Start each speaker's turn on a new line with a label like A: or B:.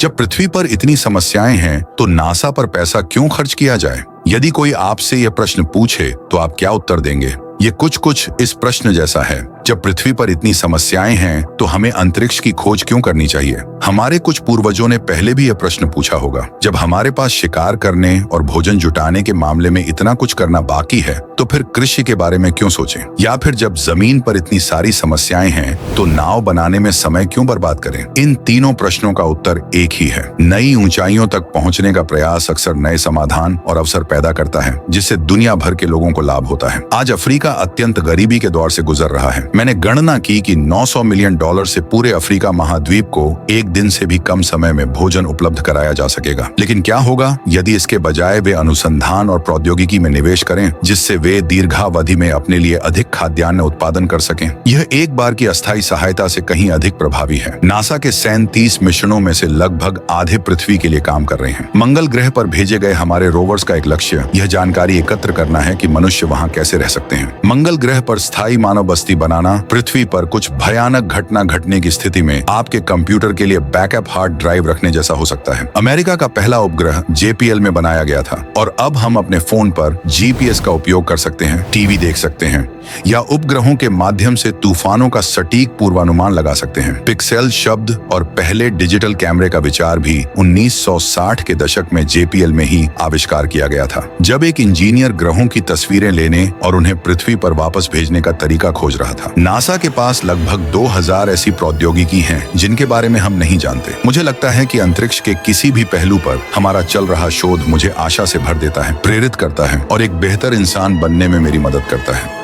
A: जब पृथ्वी पर इतनी समस्याएं हैं तो नासा पर पैसा क्यों खर्च किया जाए? यदि कोई आपसे यह प्रश्न पूछे तो आप क्या उत्तर देंगे? ये कुछ इस प्रश्न जैसा है, जब पृथ्वी पर इतनी समस्याएं हैं तो हमें अंतरिक्ष की खोज क्यों करनी चाहिए? हमारे कुछ पूर्वजों ने पहले भी यह प्रश्न पूछा होगा। जब हमारे पास शिकार करने और भोजन जुटाने के मामले में इतना कुछ करना बाकी है तो फिर कृषि के बारे में क्यों सोचें? या फिर जब जमीन पर इतनी सारी समस्याएं हैं तो नाव बनाने में समय क्यों बर्बाद करें? इन तीनों प्रश्नों का उत्तर एक ही है। नई ऊंचाइयों तक पहुंचने का प्रयास अक्सर नए समाधान और अवसर पैदा करता है, जिससे दुनिया भर के लोगों को लाभ होता है। आज अफ्रीका अत्यंत गरीबी के दौर से गुजर रहा है। मैंने गणना की कि $900 मिलियन से पूरे अफ्रीका महाद्वीप को एक दिन से भी कम समय में भोजन उपलब्ध कराया जा सकेगा। लेकिन क्या होगा यदि इसके बजाय वे अनुसंधान और प्रौद्योगिकी में निवेश करें, जिससे वे दीर्घावधि में अपने लिए अधिक खाद्यान्न उत्पादन कर सकें? यह एक बार की अस्थायी सहायता से कहीं अधिक प्रभावी है। नासा के 37 मिशनों में से लगभग आधे पृथ्वी के लिए काम कर रहे हैं। मंगल ग्रह पर भेजे गए हमारे रोवर्स का एक लक्ष्य यह जानकारी एकत्र करना है कि मनुष्य वहां कैसे रह सकते हैं। मंगल ग्रह पर स्थायी मानव बस्ती बनाना पृथ्वी पर कुछ भयानक घटना घटने की स्थिति में आपके कंप्यूटर के लिए बैकअप हार्ड ड्राइव रखने जैसा हो सकता है। अमेरिका का पहला उपग्रह JPL में बनाया गया था और अब हम अपने फोन पर GPS का उपयोग कर सकते हैं, टीवी देख सकते हैं या उपग्रहों के माध्यम से तूफानों का सटीक पूर्वानुमान लगा सकते हैं। पिक्सेल शब्द और पहले डिजिटल कैमरे का विचार भी 1960 के दशक में JPL में ही आविष्कार किया गया था, जब एक इंजीनियर ग्रहों की तस्वीरें लेने और उन्हें पृथ्वी पर वापस भेजने का तरीका खोज रहा था। नासा के पास लगभग 2000 ऐसी प्रौद्योगिकी हैं जिनके बारे में हम नहीं जानते। मुझे लगता है कि अंतरिक्ष के किसी भी पहलू पर हमारा चल रहा शोध मुझे आशा से भर देता है, प्रेरित करता है और एक बेहतर इंसान बनने में मेरी मदद करता है।